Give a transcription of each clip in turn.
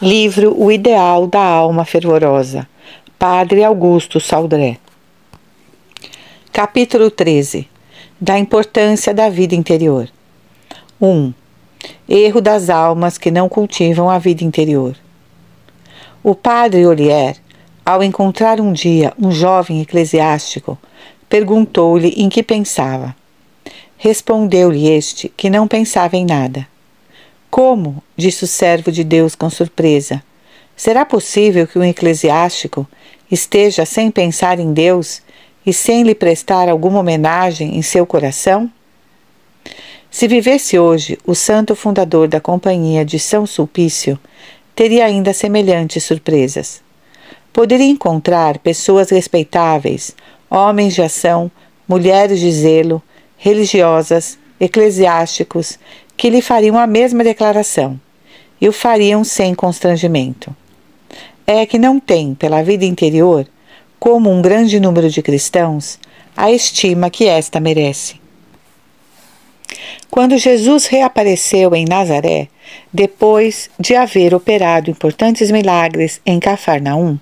Livro O Ideal da Alma Fervorosa, Padre Augusto Saldré. Capítulo 13. Da importância da vida interior. 1. Erro das almas que não cultivam a vida interior. O padre Ollier, ao encontrar um dia um jovem eclesiástico, perguntou-lhe em que pensava. Respondeu-lhe este que não pensava em nada. Como? Disse o servo de Deus com surpresa. Será possível que um eclesiástico esteja sem pensar em Deus e sem lhe prestar alguma homenagem em seu coração? Se vivesse hoje o santo fundador da Companhia de São Sulpício, teria ainda semelhantes surpresas. Poderia encontrar pessoas respeitáveis, homens de ação, mulheres de zelo, religiosas, eclesiásticos, que lhe fariam a mesma declaração, e o fariam sem constrangimento. É que não tem, pela vida interior, como um grande número de cristãos, a estima que esta merece. Quando Jesus reapareceu em Nazaré, depois de haver operado importantes milagres em Cafarnaum,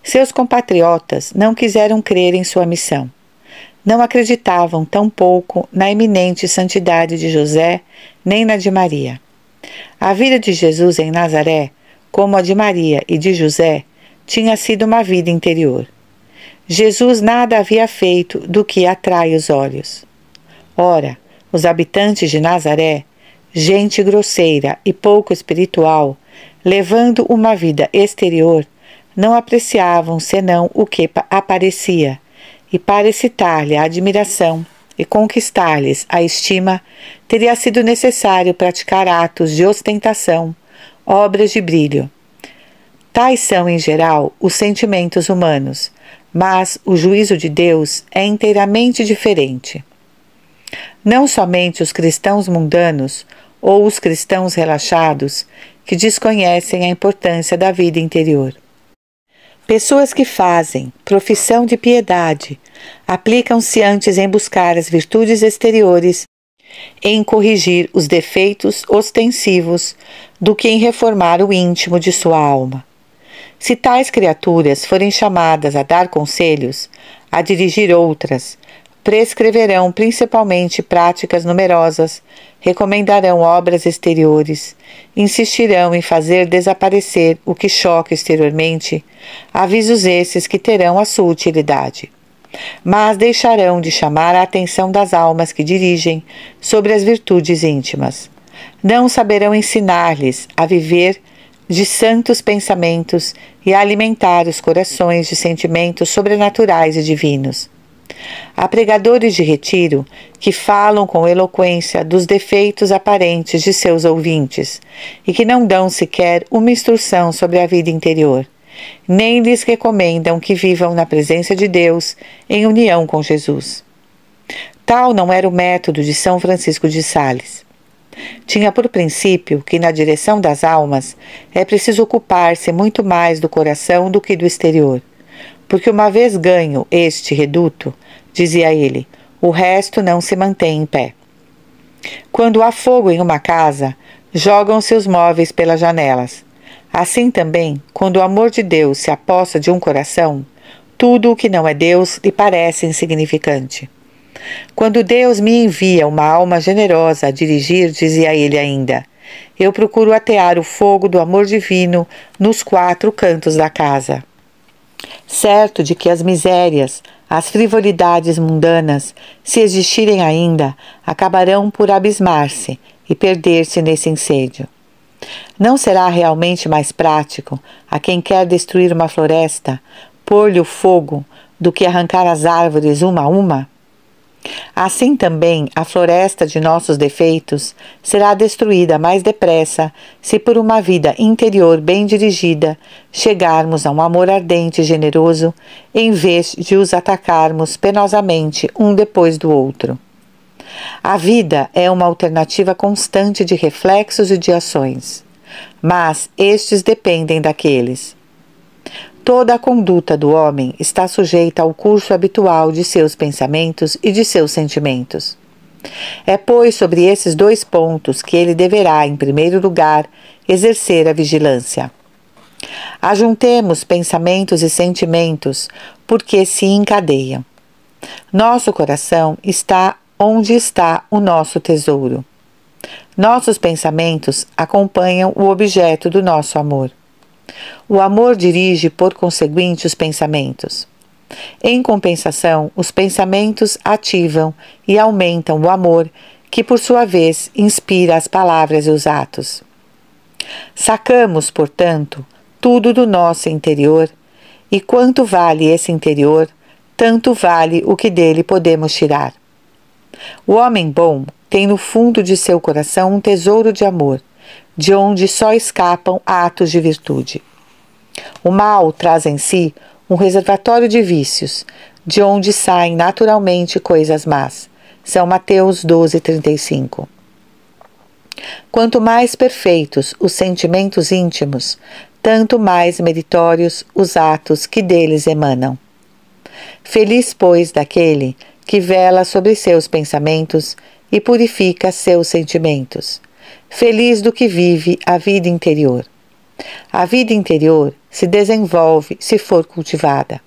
seus compatriotas não quiseram crer em sua missão. Não acreditavam tampouco na eminente santidade de José, nem na de Maria. A vida de Jesus em Nazaré, como a de Maria e de José, tinha sido uma vida interior. Jesus nada havia feito do que atrai os olhos. Ora, os habitantes de Nazaré, gente grosseira e pouco espiritual, levando uma vida exterior, não apreciavam senão o que aparecia, e para excitar-lhe a admiração e conquistar-lhes a estima, teria sido necessário praticar atos de ostentação, obras de brilho. Tais são, em geral, os sentimentos humanos, mas o juízo de Deus é inteiramente diferente. Não somente os cristãos mundanos ou os cristãos relaxados que desconhecem a importância da vida interior. Pessoas que fazem profissão de piedade aplicam-se antes em buscar as virtudes exteriores, em corrigir os defeitos ostensivos, do que em reformar o íntimo de sua alma. Se tais criaturas forem chamadas a dar conselhos, a dirigir outras, prescreverão principalmente práticas numerosas, recomendarão obras exteriores, insistirão em fazer desaparecer o que choca exteriormente, avisos esses que terão a sua utilidade. Mas deixarão de chamar a atenção das almas que dirigem sobre as virtudes íntimas. Não saberão ensinar-lhes a viver de santos pensamentos e a alimentar os corações de sentimentos sobrenaturais e divinos. Há pregadores de retiro que falam com eloquência dos defeitos aparentes de seus ouvintes e que não dão sequer uma instrução sobre a vida interior, nem lhes recomendam que vivam na presença de Deus em união com Jesus. Tal não era o método de São Francisco de Sales. Tinha por princípio que na direção das almas é preciso ocupar-se muito mais do coração do que do exterior, porque uma vez ganho este reduto, dizia ele, o resto não se mantém em pé. Quando há fogo em uma casa, jogam-se os móveis pelas janelas. Assim também, quando o amor de Deus se apossa de um coração, tudo o que não é Deus lhe parece insignificante. Quando Deus me envia uma alma generosa a dirigir, dizia ele ainda, eu procuro atear o fogo do amor divino nos 4 cantos da casa. Certo de que as misérias, as frivolidades mundanas, se existirem ainda, acabarão por abismar-se e perder-se nesse incêndio. Não será realmente mais prático, a quem quer destruir uma floresta, pôr-lhe o fogo, do que arrancar as árvores uma a uma? Assim também a floresta de nossos defeitos será destruída mais depressa se por uma vida interior bem dirigida chegarmos a um amor ardente e generoso, em vez de os atacarmos penosamente um depois do outro. A vida é uma alternativa constante de reflexos e de ações, mas estes dependem daqueles. Toda a conduta do homem está sujeita ao curso habitual de seus pensamentos e de seus sentimentos. É, pois, sobre esses 2 pontos que ele deverá, em primeiro lugar, exercer a vigilância. Ajuntemos pensamentos e sentimentos, porque se encadeiam. Nosso coração está onde está o nosso tesouro. Nossos pensamentos acompanham o objeto do nosso amor. O amor dirige, por conseguinte, os pensamentos. Em compensação, os pensamentos ativam e aumentam o amor, que, por sua vez, inspira as palavras e os atos. Sacamos, portanto, tudo do nosso interior, e quanto vale esse interior, tanto vale o que dele podemos tirar. O homem bom tem no fundo de seu coração um tesouro de amor, de onde só escapam atos de virtude. O mal traz em si um reservatório de vícios, de onde saem naturalmente coisas más. São Mateus 12:35. Quanto mais perfeitos os sentimentos íntimos, tanto mais meritórios os atos que deles emanam. Feliz, pois, daquele que vela sobre seus pensamentos e purifica seus sentimentos. Feliz do que vive a vida interior. A vida interior se desenvolve se for cultivada.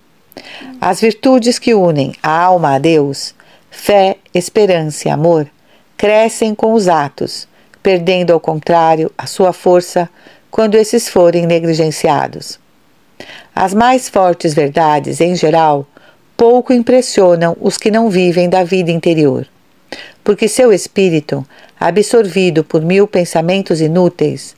As virtudes que unem a alma a Deus, fé, esperança e amor, crescem com os atos, perdendo ao contrário a sua força quando esses forem negligenciados. As mais fortes verdades, em geral, pouco impressionam os que não vivem da vida interior, porque seu espírito, absorvido por 1000 pensamentos inúteis,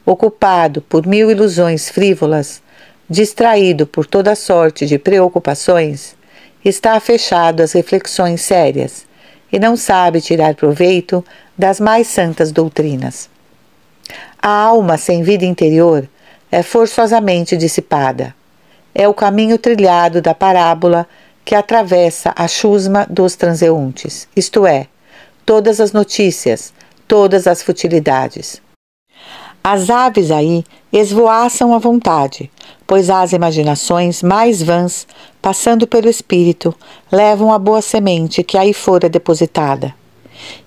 ocupado por 1000 ilusões frívolas, distraído por toda sorte de preocupações, está fechado às reflexões sérias e não sabe tirar proveito das mais santas doutrinas. A alma sem vida interior é forçosamente dissipada. É o caminho trilhado da parábola que atravessa a chusma dos transeuntes, isto é, todas as notícias, todas as futilidades. As aves aí esvoaçam à vontade, pois as imaginações mais vãs, passando pelo espírito, levam a boa semente que aí fora depositada.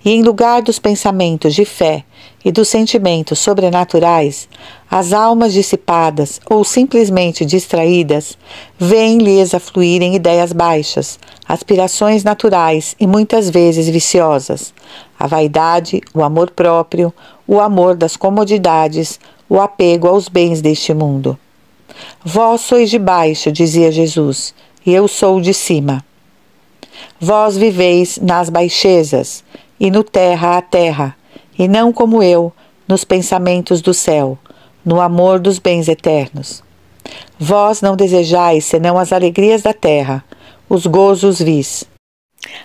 E em lugar dos pensamentos de fé e dos sentimentos sobrenaturais, as almas dissipadas ou simplesmente distraídas veem-lhes afluírem ideias baixas, aspirações naturais e muitas vezes viciosas, a vaidade, o amor próprio, o amor das comodidades, o apego aos bens deste mundo. Vós sois de baixo, dizia Jesus, e eu sou de cima. Vós viveis nas baixezas, e no terra a terra, e não como eu, nos pensamentos do céu, no amor dos bens eternos. Vós não desejais senão as alegrias da terra, os gozos vis.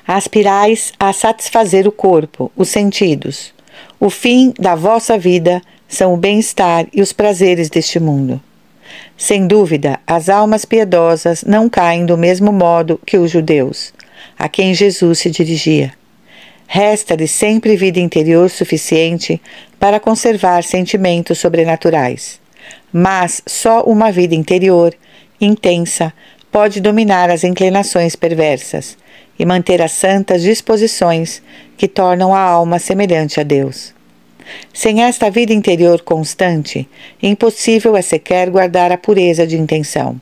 Aspirais a satisfazer o corpo, os sentidos. O fim da vossa vida são o bem-estar e os prazeres deste mundo. Sem dúvida, as almas piedosas não caem do mesmo modo que os judeus, a quem Jesus se dirigia. Resta-lhe sempre vida interior suficiente para conservar sentimentos sobrenaturais. Mas só uma vida interior, intensa, pode dominar as inclinações perversas e manter as santas disposições que tornam a alma semelhante a Deus. Sem esta vida interior constante, impossível é sequer guardar a pureza de intenção.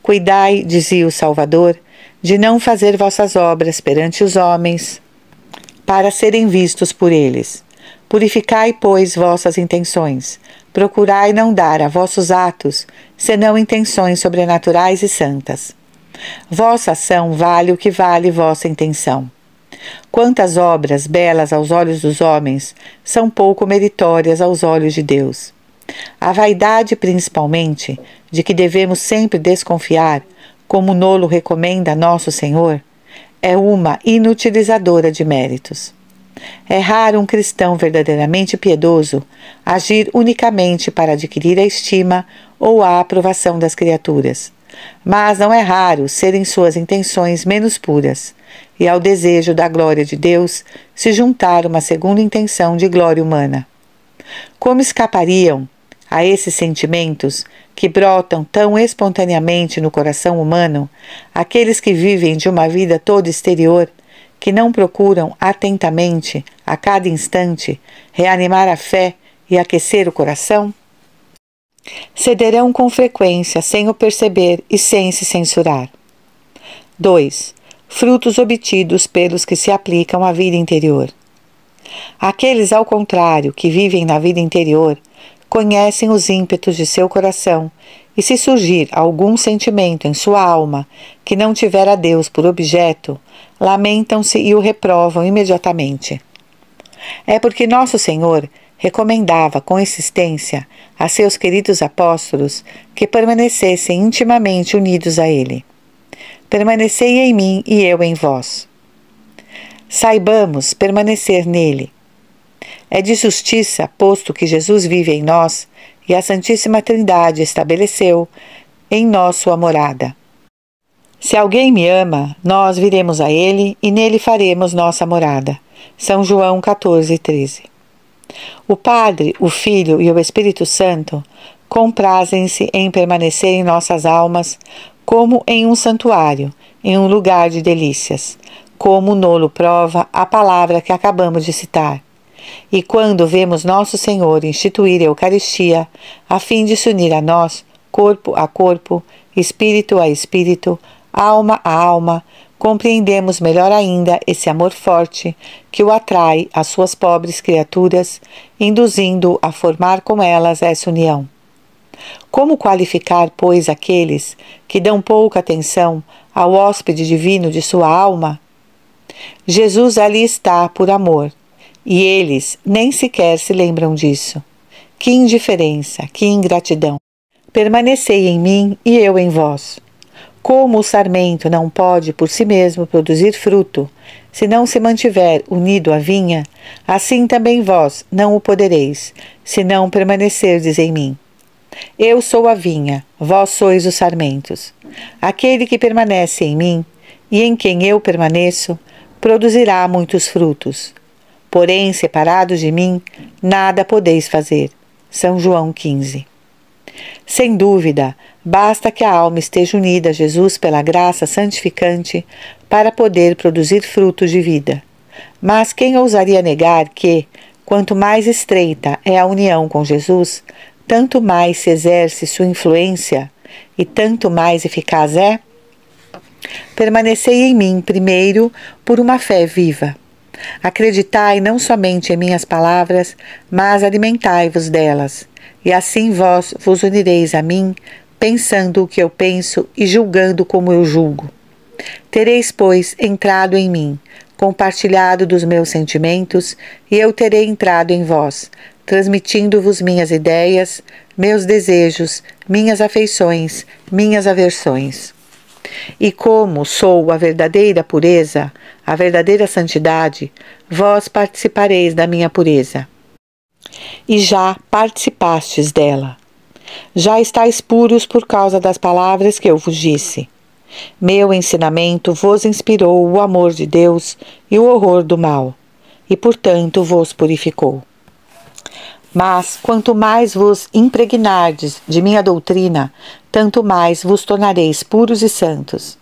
Cuidai, dizia o Salvador, de não fazer vossas obras perante os homens, para serem vistos por eles. Purificai, pois, vossas intenções. Procurai não dar a vossos atos, senão intenções sobrenaturais e santas. Vossa ação vale o que vale vossa intenção. Quantas obras belas aos olhos dos homens são pouco meritórias aos olhos de Deus. A vaidade, principalmente, de que devemos sempre desconfiar, como Nolo recomenda nosso Senhor, é uma inutilizadora de méritos. É raro um cristão verdadeiramente piedoso agir unicamente para adquirir a estima ou a aprovação das criaturas, mas não é raro serem suas intenções menos puras, e ao desejo da glória de Deus se juntar uma segunda intenção de glória humana. Como escapariam a esses sentimentos que brotam tão espontaneamente no coração humano aqueles que vivem de uma vida toda exterior, que não procuram atentamente, a cada instante, reanimar a fé e aquecer o coração? Cederão com frequência, sem o perceber e sem se censurar. 2. Frutos obtidos pelos que se aplicam à vida interior. Aqueles, ao contrário, que vivem na vida interior, conhecem os ímpetos de seu coração, e se surgir algum sentimento em sua alma que não tiver a Deus por objeto, lamentam-se e o reprovam imediatamente. É porque Nosso Senhor recomendava com insistência a seus queridos apóstolos que permanecessem intimamente unidos a Ele. Permanecei em mim e eu em vós. Saibamos permanecer nele. É de justiça, posto que Jesus vive em nós e a Santíssima Trindade estabeleceu em nós sua morada. Se alguém me ama, nós viremos a ele e nele faremos nossa morada. São João 14:13. O Padre, o Filho e o Espírito Santo comprazem-se em permanecer em nossas almas como em um santuário, em um lugar de delícias, como nolo prova a palavra que acabamos de citar. E quando vemos Nosso Senhor instituir a Eucaristia, a fim de se unir a nós, corpo a corpo, espírito a espírito, alma a alma, compreendemos melhor ainda esse amor forte que o atrai às suas pobres criaturas, induzindo-o a formar com elas essa união. Como qualificar, pois, aqueles que dão pouca atenção ao hóspede divino de sua alma? Jesus ali está por amor, e eles nem sequer se lembram disso. Que indiferença, que ingratidão! Permanecei em mim e eu em vós. Como o sarmento não pode por si mesmo produzir fruto, se não se mantiver unido à vinha, assim também vós não o podereis, se não permanecerdes em mim. Eu sou a vinha, vós sois os sarmentos. Aquele que permanece em mim, e em quem eu permaneço, produzirá muitos frutos. Porém, separados de mim, nada podeis fazer. São João 15. Sem dúvida, basta que a alma esteja unida a Jesus pela graça santificante para poder produzir frutos de vida. Mas quem ousaria negar que, quanto mais estreita é a união com Jesus, tanto mais se exerce sua influência e tanto mais eficaz é? Permanecei em mim, primeiro, por uma fé viva. Acreditai não somente em minhas palavras, mas alimentai-vos delas, e assim vós vos unireis a mim, pensando o que eu penso e julgando como eu julgo. Tereis, pois, entrado em mim, compartilhado dos meus sentimentos, e eu terei entrado em vós, transmitindo-vos minhas ideias, meus desejos, minhas afeições, minhas aversões. E como sou a verdadeira pureza, a verdadeira santidade, vós participareis da minha pureza. E já participastes dela. Já estáis puros por causa das palavras que eu vos disse. Meu ensinamento vos inspirou o amor de Deus e o horror do mal, e portanto vos purificou. Mas, quanto mais vos impregnardes de minha doutrina, tanto mais vos tornareis puros e santos.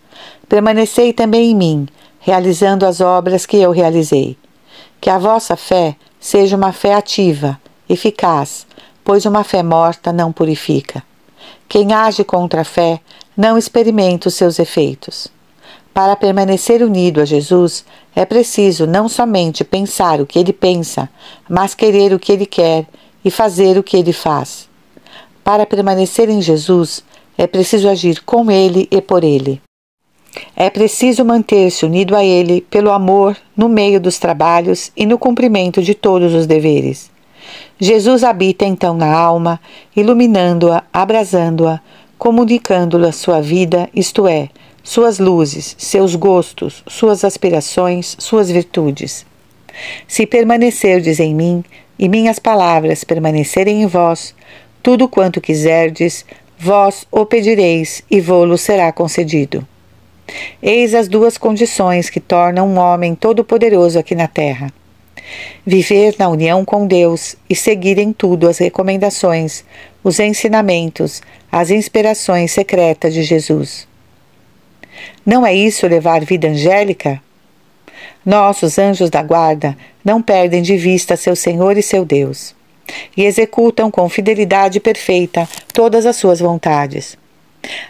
Permanecei também em mim, realizando as obras que eu realizei. Que a vossa fé seja uma fé ativa, eficaz, pois uma fé morta não purifica. Quem age contra a fé não experimenta os seus efeitos. Para permanecer unido a Jesus, é preciso não somente pensar o que ele pensa, mas querer o que ele quer e fazer o que ele faz. Para permanecer em Jesus, é preciso agir com ele e por ele. É preciso manter-se unido a ele pelo amor no meio dos trabalhos e no cumprimento de todos os deveres. Jesus habita então na alma, iluminando-a, abrasando-a, comunicando-lhe sua vida, isto é, suas luzes, seus gostos, suas aspirações, suas virtudes. Se permanecerdes em mim, e minhas palavras permanecerem em vós, tudo quanto quiserdes, vós o pedireis e vô-lo será concedido. Eis as duas condições que tornam um homem todo-poderoso aqui na terra. Viver na união com Deus e seguir em tudo as recomendações, os ensinamentos, as inspirações secretas de Jesus. Não é isso levar vida angélica? Nossos anjos da guarda não perdem de vista seu Senhor e seu Deus. e executam com fidelidade perfeita todas as suas vontades.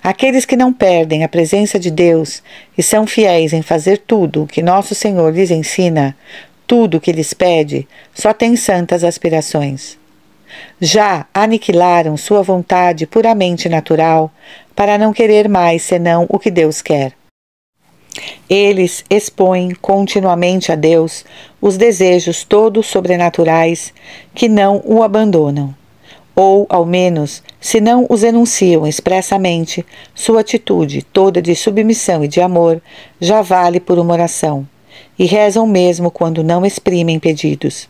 Aqueles que não perdem a presença de Deus e são fiéis em fazer tudo o que nosso Senhor lhes ensina, tudo o que lhes pede, só têm santas aspirações. Já aniquilaram sua vontade puramente natural para não querer mais senão o que Deus quer. Eles expõem continuamente a Deus os desejos todos sobrenaturais que não o abandonam, ou, ao menos, se não os enunciam expressamente, sua atitude toda de submissão e de amor já vale por uma oração, e rezam mesmo quando não exprimem pedidos.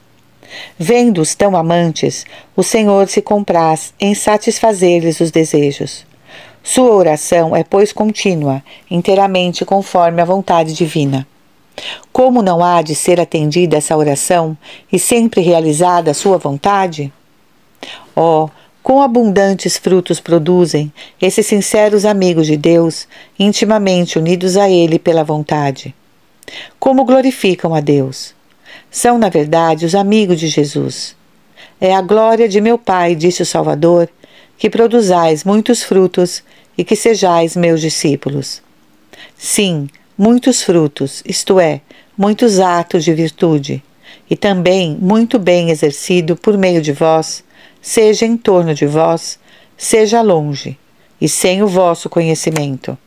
Vendo-os tão amantes, o Senhor se compraz em satisfazer-lhes os desejos. Sua oração é, pois, contínua, inteiramente conforme a vontade divina. Como não há de ser atendida essa oração e sempre realizada a sua vontade? Oh, quão abundantes frutos produzem esses sinceros amigos de Deus, intimamente unidos a Ele pela vontade! Como glorificam a Deus! São, na verdade, os amigos de Jesus. É a glória de meu Pai, disse o Salvador, que produzais muitos frutos e que sejais meus discípulos. Sim, muitos frutos, isto é, muitos atos de virtude, e também muito bem exercido por meio de vós, seja em torno de vós, seja longe, e sem o vosso conhecimento.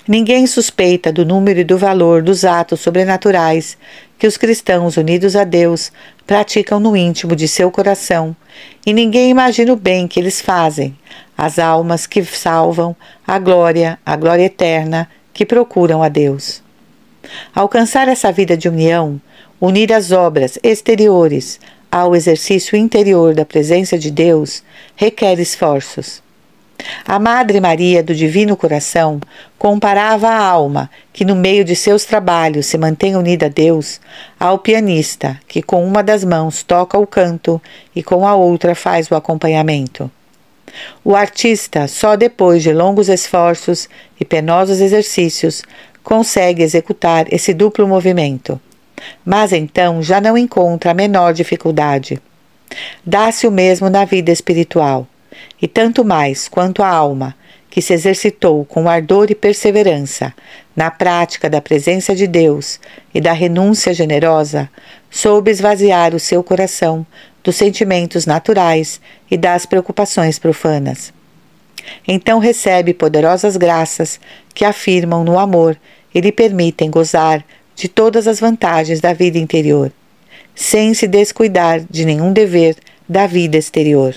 Ninguém suspeita do número e do valor dos atos sobrenaturais que os cristãos unidos a Deus praticam no íntimo de seu coração, e ninguém imagina o bem que eles fazem, as almas que salvam, a glória eterna que procuram a Deus. Alcançar essa vida de união, unir as obras exteriores ao exercício interior da presença de Deus, requer esforços. A Madre Maria do Divino Coração comparava a alma que no meio de seus trabalhos se mantém unida a Deus ao pianista que com uma das mãos toca o canto e com a outra faz o acompanhamento. O artista, só depois de longos esforços e penosos exercícios, consegue executar esse duplo movimento, mas então já não encontra a menor dificuldade. Dá-se o mesmo na vida espiritual. E tanto mais quanto a alma, que se exercitou com ardor e perseverança na prática da presença de Deus e da renúncia generosa, soube esvaziar o seu coração dos sentimentos naturais e das preocupações profanas. Então recebe poderosas graças que afirmam no amor e lhe permitem gozar de todas as vantagens da vida interior, sem se descuidar de nenhum dever da vida exterior.